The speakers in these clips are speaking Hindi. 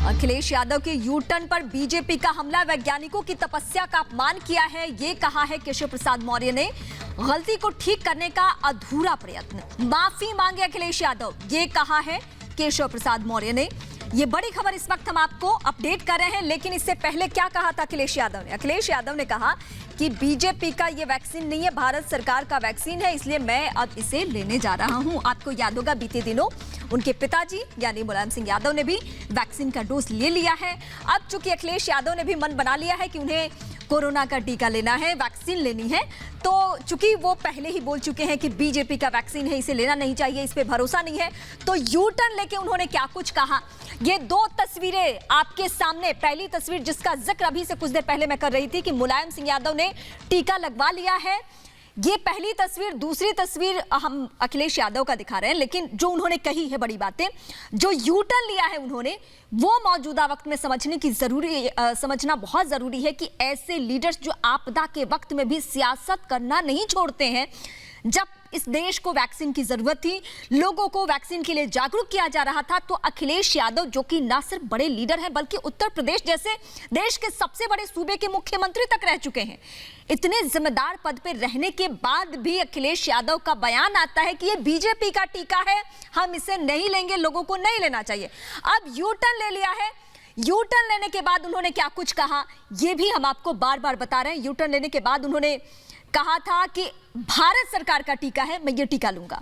अखिलेश यादव के यू टर्न पर बीजेपी का हमला, वैज्ञानिकों की तपस्या का अपमान किया है, ये कहा है केशव प्रसाद मौर्य ने। गलती को ठीक करने का अधूरा प्रयत्न, माफी मांगे अखिलेश यादव, ये कहा है केशव प्रसाद मौर्य ने। ये बड़ी खबर इस वक्त हम आपको अपडेट कर रहे हैं, लेकिन इससे पहले क्या कहा था अखिलेश यादव ने? अखिलेश यादव ने कहा कि बीजेपी का ये वैक्सीन नहीं है, भारत सरकार का वैक्सीन है, इसलिए मैं अब इसे लेने जा रहा हूं। आपको याद होगा बीते दिनों उनके पिताजी यानी मुलायम सिंह यादव ने भी वैक्सीन का डोज ले लिया है। अब चूंकि अखिलेश यादव ने भी मन बना लिया है कि उन्हें कोरोना का टीका लेना है, वैक्सीन लेनी है, तो चूंकि वो पहले ही बोल चुके हैं कि बीजेपी का वैक्सीन है, इसे लेना नहीं चाहिए, इस पे भरोसा नहीं है, तो यू टर्न लेके उन्होंने क्या कुछ कहा, ये दो तस्वीरें आपके सामने। पहली तस्वीर जिसका जिक्र अभी से कुछ देर पहले मैं कर रही थी कि मुलायम सिंह यादव ने टीका लगवा लिया है, ये पहली तस्वीर। दूसरी तस्वीर हम अखिलेश यादव का दिखा रहे हैं, लेकिन जो उन्होंने कही है बड़ी बातें, जो यू टर्न लिया है उन्होंने, वो मौजूदा वक्त में समझना बहुत जरूरी है कि ऐसे लीडर्स जो आपदा के वक्त में भी सियासत करना नहीं छोड़ते हैं। जब इस देश को वैक्सीन की जरूरत थी, लोगों को वैक्सीन के लिए जागरूक किया जा रहा था, तो अखिलेश यादव जो कि ना सिर्फ बड़े लीडर हैं बल्कि उत्तर प्रदेश जैसे देश के सबसे बड़े सूबे के मुख्यमंत्री तक रह चुके हैं, इतने जिम्मेदार पद पे रहने के बाद भी अखिलेश यादव का बयान आता है कि ये बीजेपी का टीका है, हम इसे नहीं लेंगे, लोगों को नहीं लेना चाहिए। अब यू टर्न ले लिया है, यू टर्न लेने के बाद उन्होंने क्या कुछ कहा ये भी हम आपको बार बार बता रहे हैं। यू टर्न लेने के बाद उन्होंने कहा था कि भारत सरकार का टीका है, मैं ये टीका लूंगा।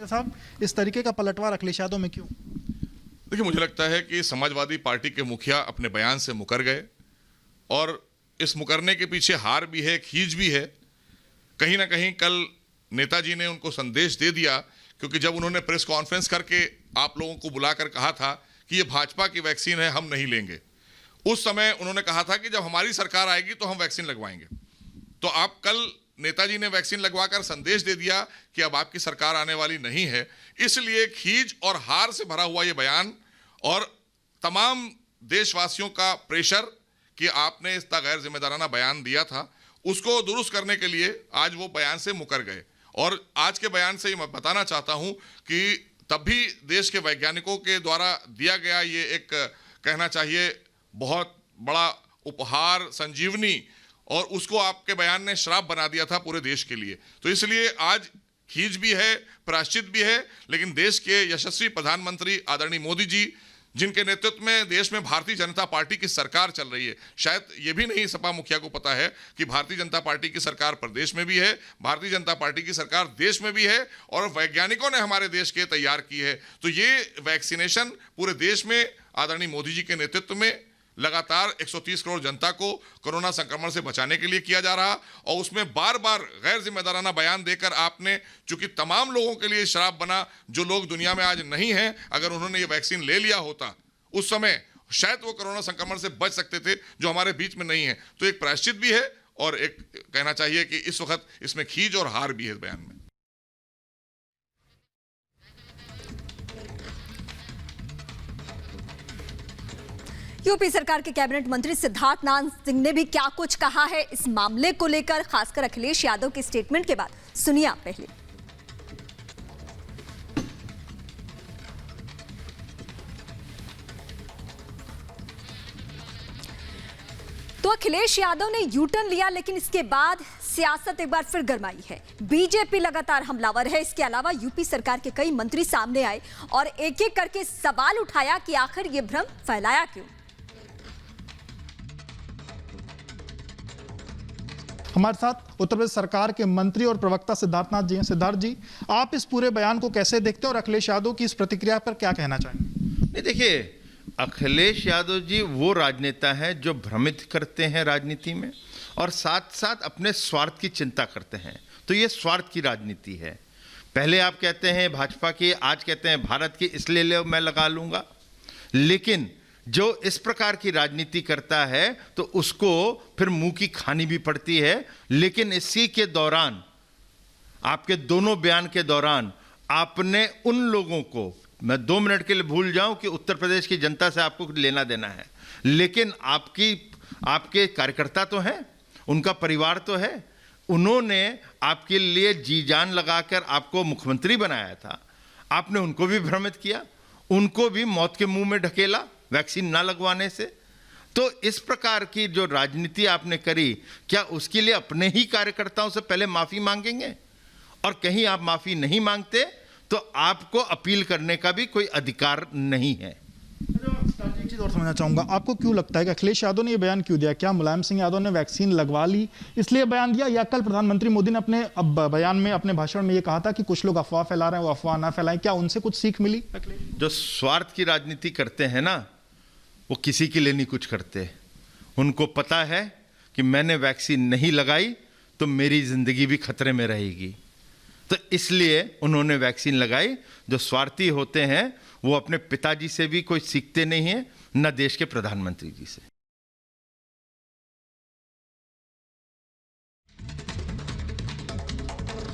साहब, इस तरीके का पलटवार अखिलेश यादव में क्यों? देखिए, मुझे लगता है कि समाजवादी पार्टी के मुखिया अपने बयान से मुकर गए, और इस मुकरने के पीछे हार भी है, खींच भी है। कहीं ना कहीं कल नेताजी ने उनको संदेश दे दिया, क्योंकि जब उन्होंने प्रेस कॉन्फ्रेंस करके आप लोगों को बुलाकर कहा था कि ये भाजपा की वैक्सीन है, हम नहीं लेंगे, उस समय उन्होंने कहा था कि जब हमारी सरकार आएगी तो हम वैक्सीन लगवाएंगे। तो आप कल नेताजी ने वैक्सीन लगवाकर संदेश दे दिया कि अब आपकी सरकार आने वाली नहीं है। इसलिए खींच और हार से भरा हुआ ये बयान और तमाम देशवासियों का प्रेशर कि आपने इतना गैर जिम्मेदाराना बयान दिया था, उसको दुरुस्त करने के लिए आज वो बयान से मुकर गए। और आज के बयान से मैं बताना चाहता हूं कि तब भी देश के वैज्ञानिकों के द्वारा दिया गया ये एक कहना चाहिए बहुत बड़ा उपहार, संजीवनी, और उसको आपके बयान ने श्राप बना दिया था पूरे देश के लिए। तो इसलिए आज खींच भी है, प्रायश्चित भी है, लेकिन देश के यशस्वी प्रधानमंत्री आदरणीय मोदी जी, जिनके नेतृत्व में देश में भारतीय जनता पार्टी की सरकार चल रही है, शायद ये भी नहीं सपा मुखिया को पता है कि भारतीय जनता पार्टी की सरकार प्रदेश में भी है, भारतीय जनता पार्टी की सरकार देश में भी है, और वैज्ञानिकों ने हमारे देश के तैयार की है। तो ये वैक्सीनेशन पूरे देश में आदरणीय मोदी जी के नेतृत्व में लगातार 130 करोड़ जनता को कोरोना संक्रमण से बचाने के लिए किया जा रहा, और उसमें बार बार गैर जिम्मेदाराना बयान देकर आपने, चूंकि तमाम लोगों के लिए श्राप बना, जो लोग दुनिया में आज नहीं हैं, अगर उन्होंने ये वैक्सीन ले लिया होता उस समय शायद वो कोरोना संक्रमण से बच सकते थे, जो हमारे बीच में नहीं है। तो एक प्रायश्चित भी है, और एक कहना चाहिए कि इस वक्त इसमें खींच और हार भी है बयान में। यूपी सरकार के कैबिनेट मंत्री सिद्धार्थनाथ सिंह ने भी क्या कुछ कहा है इस मामले को लेकर, खासकर अखिलेश यादव के स्टेटमेंट के बाद। सुनिए आप पहले। तो अखिलेश यादव ने यू टर्न लिया, लेकिन इसके बाद सियासत एक बार फिर गरमाई है। बीजेपी लगातार हमलावर है। इसके अलावा यूपी सरकार के कई मंत्री सामने आए और एक एक करके सवाल उठाया कि आखिर ये भ्रम फैलाया क्यों। हमारे साथ उत्तर प्रदेश सरकार के मंत्री और प्रवक्ता सिद्धार्थनाथ जी हैं। सिद्धार्थ जी, आप इस पूरे बयान को कैसे देखते हैं और अखिलेश यादव की इस प्रतिक्रिया पर क्या कहना चाहेंगे? नहीं, देखिए, अखिलेश यादव जी वो राजनेता है जो भ्रमित करते हैं राजनीति में, और साथ साथ अपने स्वार्थ की चिंता करते हैं। तो ये स्वार्थ की राजनीति है। पहले आप कहते हैं भाजपा की, आज कहते हैं भारत की, इसलिए मैं लगा लूंगा। लेकिन जो इस प्रकार की राजनीति करता है तो उसको फिर मुंह की खानी भी पड़ती है। लेकिन इसी के दौरान, आपके दोनों बयान के दौरान, आपने उन लोगों को, मैं 2 मिनट के लिए भूल जाऊं कि उत्तर प्रदेश की जनता से आपको लेना देना है, लेकिन आपके कार्यकर्ता तो हैं, उनका परिवार तो है, उन्होंने आपके लिए जी जान लगाकर आपको मुख्यमंत्री बनाया था, आपने उनको भी भ्रमित किया। उनको भी मौत के मुंह में ढकेला वैक्सीन ना लगवाने से। तो इस प्रकार की जो राजनीति आपने करी, क्या उसके लिए अपने ही कार्यकर्ताओं से पहले माफी मांगेंगे? और कहीं आप माफी नहीं मांगते तो आपको अपील करने का भी कोई अधिकार नहीं है। एक चीज और समझना चाहूंगा, आपको क्यों लगता है कि अखिलेश यादव ने ये बयान क्यों दिया? क्या मुलायम सिंह यादव ने वैक्सीन लगवा ली इसलिए बयान दिया, या कल प्रधानमंत्री मोदी ने अपने बयान में, अपने भाषण में ये कहा था कि कुछ लोग अफवाह फैला रहे हैं, वो अफवाह ना फैलाएं? क्या उनसे कुछ सीख मिली? जो स्वार्थ की राजनीति करते हैं ना, वो किसी के लिए नहीं कुछ करते। उनको पता है कि मैंने वैक्सीन नहीं लगाई तो मेरी जिंदगी भी खतरे में रहेगी, तो इसलिए उन्होंने वैक्सीन लगाई। जो स्वार्थी होते हैं वो अपने पिताजी से भी कोई सीखते नहीं है, न देश के प्रधानमंत्री जी से।